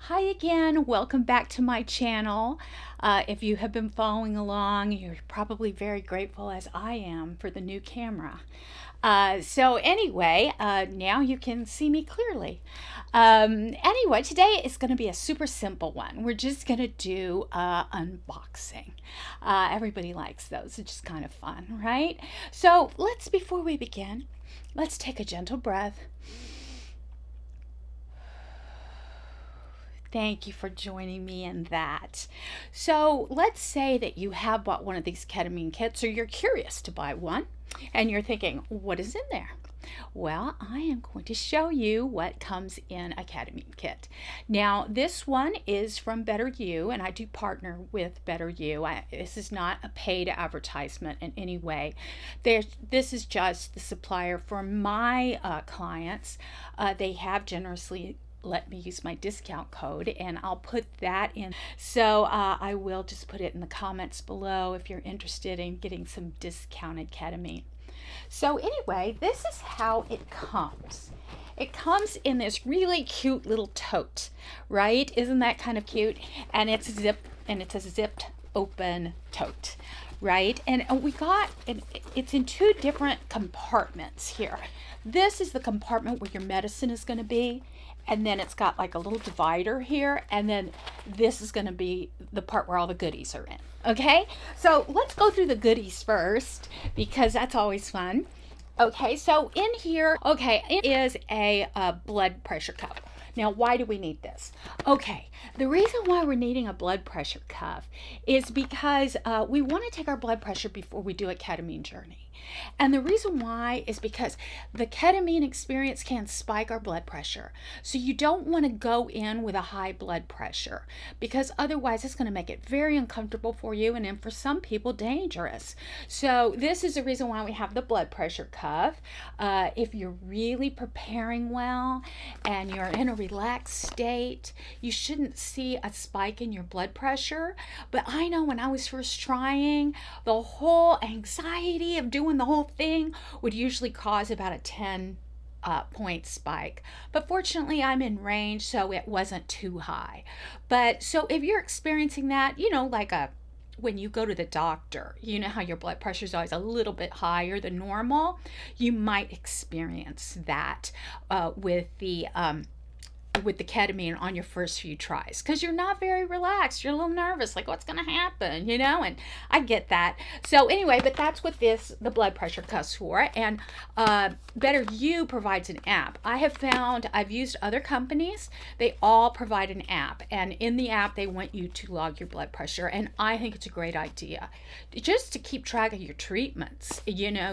Hi again, welcome back to my channel. If you have been following along, you're probably very grateful as I am for the new camera. Now you can see me clearly. Anyway, today is going to be a super simple one. We're just going to do unboxing. Everybody likes those. It's just kind of fun, right? So before we begin, let's take a gentle breath. Thank you for joining me in that. So let's say that you have bought one of these ketamine kits, or you're curious to buy one, and you're thinking, what is in there? Well, I am going to show you what comes in a ketamine kit. Now, this one is from Better You, and I do partner with Better You. This is not a paid advertisement in any way. This is just the supplier for my clients. They have generously let me use my discount code, and I'll put that in. So I will just put it in the comments below if you're interested in getting some discounted ketamine. So anyway, this is how it comes. It comes in this really cute little tote, right? Isn't that kind of cute? And it's a zipped open tote, right? And it's in two different compartments here. This is the compartment where your medicine is going to be, and then it's got like a little divider here, and then this is going to be the part where all the goodies are in. Okay, so let's go through the goodies first, because that's always fun. Okay, so in here, it is a blood pressure cuff. Now, why do we need this? Okay, the reason why we're needing a blood pressure cuff is because we want to take our blood pressure before we do a ketamine journey. And the reason why is because the ketamine experience can spike our blood pressure. So you don't want to go in with a high blood pressure, because otherwise it's going to make it very uncomfortable for you, and then for some people dangerous. So this is the reason why we have the blood pressure cuff. If you're really preparing well and you're in a relaxed state, you shouldn't see a spike in your blood pressure. But I know when I was first trying, the whole anxiety of doing the whole thing would usually cause about a 10 point spike. But fortunately, I'm in range, so it wasn't too high. But so if you're experiencing that, when you go to the doctor, you know how your blood pressure is always a little bit higher than normal, you might experience that with the ketamine on your first few tries, because you're not very relaxed. You're a little nervous, like what's going to happen, and I get that. So anyway, but that's what the blood pressure cuff's for. And Better You provides an app. I've used other companies. They all provide an app, and in the app they want you to log your blood pressure, and I think it's a great idea just to keep track of your treatments,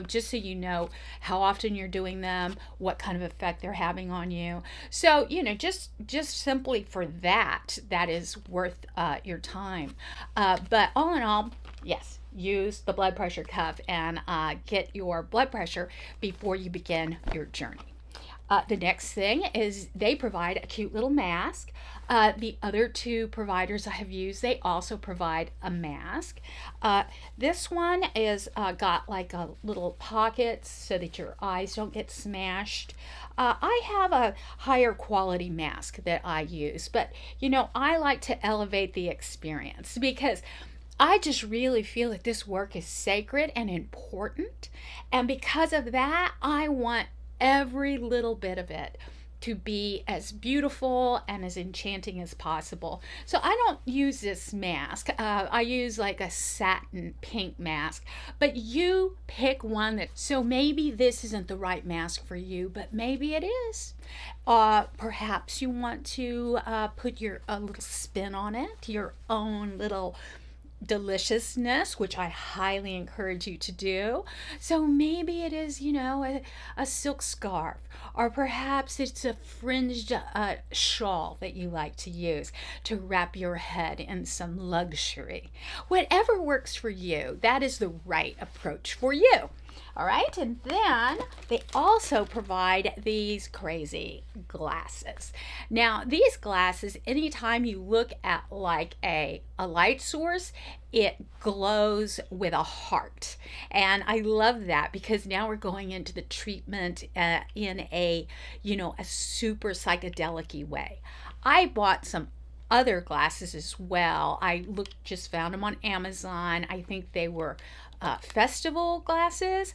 just so you know how often you're doing them, what kind of effect they're having on you. So just simply for that is worth your time. But all in all, yes, use the blood pressure cuff and get your blood pressure before you begin your journey. The next thing is they provide a cute little mask. The other two providers I have used, they also provide a mask. This one is got like a little pockets so that your eyes don't get smashed. I have a higher quality mask that I use, but I like to elevate the experience, because I just really feel that this work is sacred and important. And because of that, I want every little bit of it to be as beautiful and as enchanting as possible. So I don't use this mask. I use like a satin pink mask, but you pick one so maybe this isn't the right mask for you, but maybe it is. Perhaps you want to put a little spin on it, your own little deliciousness, which I highly encourage you to do. So maybe it is, a silk scarf, or perhaps it's a fringed shawl that you like to use to wrap your head in some luxury. Whatever works for you, that is the right approach for you. All right, and then they also provide these crazy glasses. Now, these glasses, anytime you look at like a light source, it glows with a heart. And I love that, because now we're going into the treatment in a super psychedelic-y way. I bought some other glasses as well. Just found them on Amazon. I think they were festival glasses,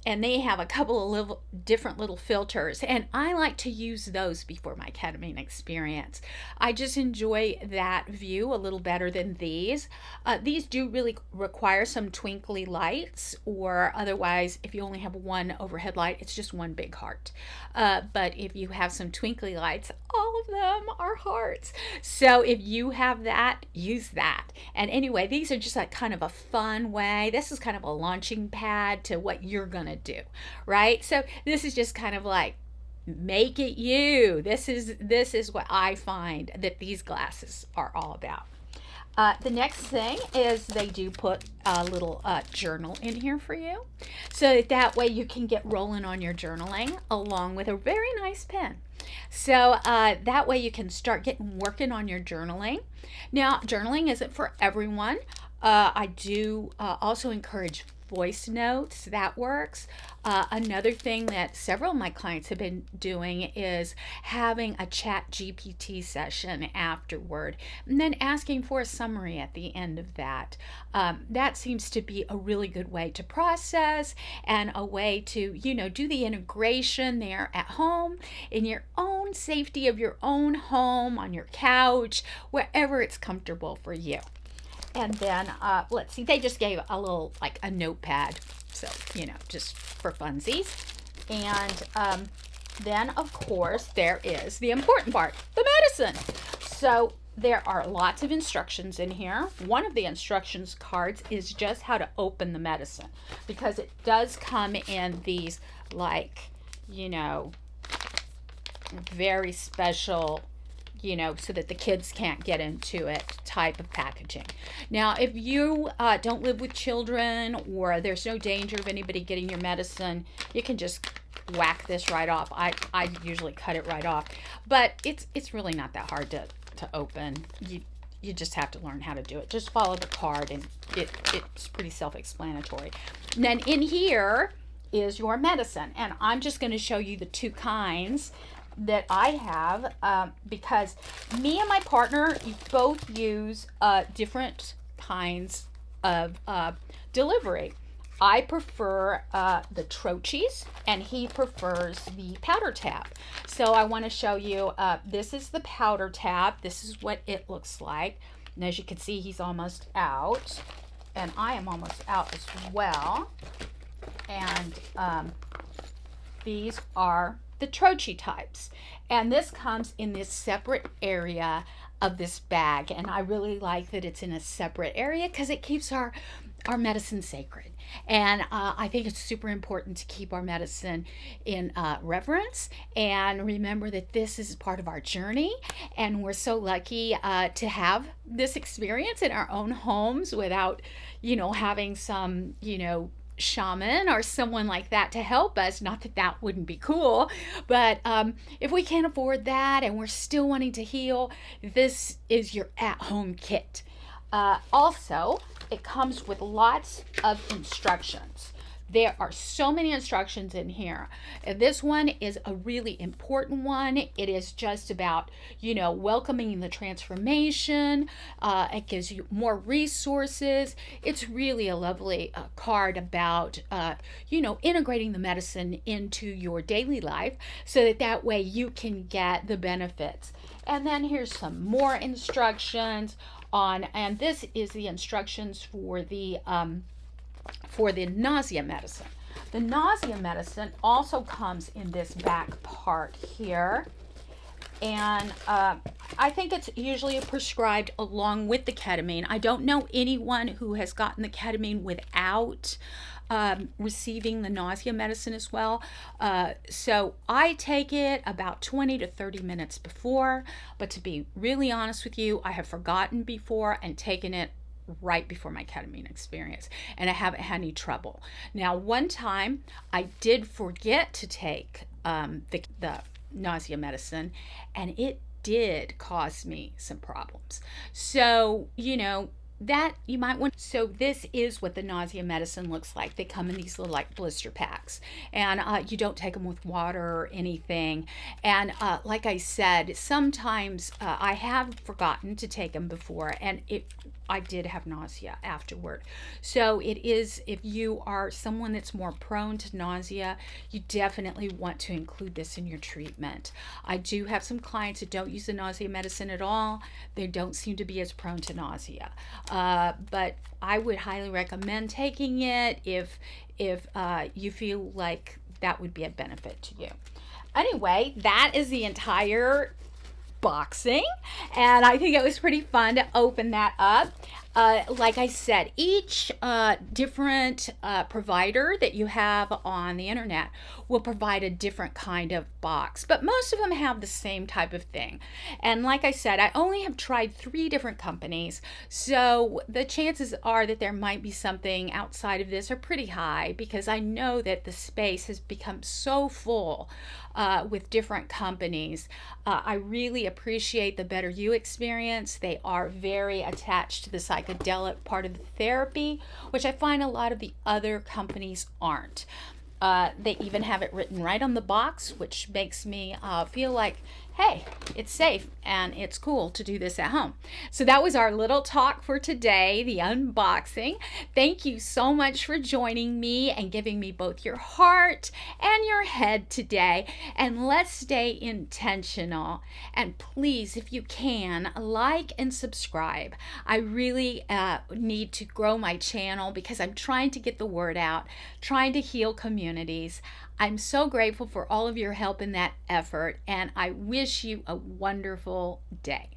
and they have a couple of different little filters, and I like to use those before my ketamine experience. I just enjoy that view a little better than these. These do really require some twinkly lights, or otherwise if you only have one overhead light, it's just one big heart. But if you have some twinkly lights, all of them are hearts. So if you have that, use that. And anyway, these are just like kind of a fun way. This is kind of a launching pad to what you're gonna do, right? So this is just kind of like, make it you. This is what I find that these glasses are all about. The next thing is they do put a little journal in here for you, so that way you can get rolling on your journaling along with a very nice pen. So that way you can start working on your journaling. Now, journaling isn't for everyone. I do also encourage voice notes. That works. Another thing that several of my clients have been doing is having a chat GPT session afterward, and then asking for a summary at the end of that. That seems to be a really good way to process, and a way to, do the integration there at home, in your own safety of your own home, on your couch, wherever it's comfortable for you. And then, let's see, they just gave a little, like a notepad, so, just for funsies. And then, of course, there is the important part, the medicine. So there are lots of instructions in here. One of the instructions cards is just how to open the medicine, because it does come in these, like, very special, so that the kids can't get into it type of packaging. Now, if you don't live with children, or there's no danger of anybody getting your medicine, you can just whack this right off. I usually cut it right off, but it's really not that hard to open. You just have to learn how to do it. Just follow the card, and it's pretty self-explanatory. And then in here is your medicine, and I'm just going to show you the two kinds that I have, because me and my partner both use different kinds of delivery. I prefer the troches, and he prefers the powder tab. So I want to show you, this is the powder tab. This is what it looks like. And as you can see, he's almost out, and I am almost out as well. And these are the troche types, and this comes in this separate area of this bag, and I really like that it's in a separate area because it keeps our medicine sacred. And I think it's super important to keep our medicine in reverence, and remember that this is part of our journey, and we're so lucky to have this experience in our own homes without having some shaman or someone like that to help us. Not that that wouldn't be cool, but if we can't afford that and we're still wanting to heal, this is your at-home kit. Also, it comes with lots of instructions. There are so many instructions in here. This one is a really important one. It is just about, welcoming the transformation. It gives you more resources. It's really a lovely card about, integrating the medicine into your daily life, so that way you can get the benefits. And then here's some more instructions and this is the instructions for the nausea medicine. The nausea medicine also comes in this back part here, and I think it's usually prescribed along with the ketamine. I don't know anyone who has gotten the ketamine without receiving the nausea medicine as well. So I take it about 20 to 30 minutes before, but to be really honest with you, I have forgotten before and taken it right before my ketamine experience, and I haven't had any trouble. Now, one time I did forget to take the nausea medicine, and it did cause me some problems. So, that you might want. So this is what the nausea medicine looks like. They come in these little like blister packs, and you don't take them with water or anything. And like I said, sometimes I have forgotten to take them before, and I did have nausea afterward. So it is, if you are someone that's more prone to nausea, you definitely want to include this in your treatment. I do have some clients that don't use the nausea medicine at all. They don't seem to be as prone to nausea. But I would highly recommend taking it if you feel like that would be a benefit to you. Anyway, that is the entire boxing, and I think it was pretty fun to open that up. Like I said, each different provider that you have on the internet will provide a different kind of box, but most of them have the same type of thing. And like I said, I only have tried 3 different companies, so the chances are that there might be something outside of this are pretty high, because I know that the space has become so full with different companies. I really appreciate the Better You experience. They are very attached to the psychedelic part of the therapy, which I find a lot of the other companies aren't. They even have it written right on the box, which makes me feel like, hey, it's safe and it's cool to do this at home. So that was our little talk for today, the unboxing. Thank you so much for joining me and giving me both your heart and your head today. And let's stay intentional. And please, if you can, like and subscribe. I really need to grow my channel because I'm trying to get the word out, trying to heal communities. I'm so grateful for all of your help in that effort, and I wish you a wonderful day.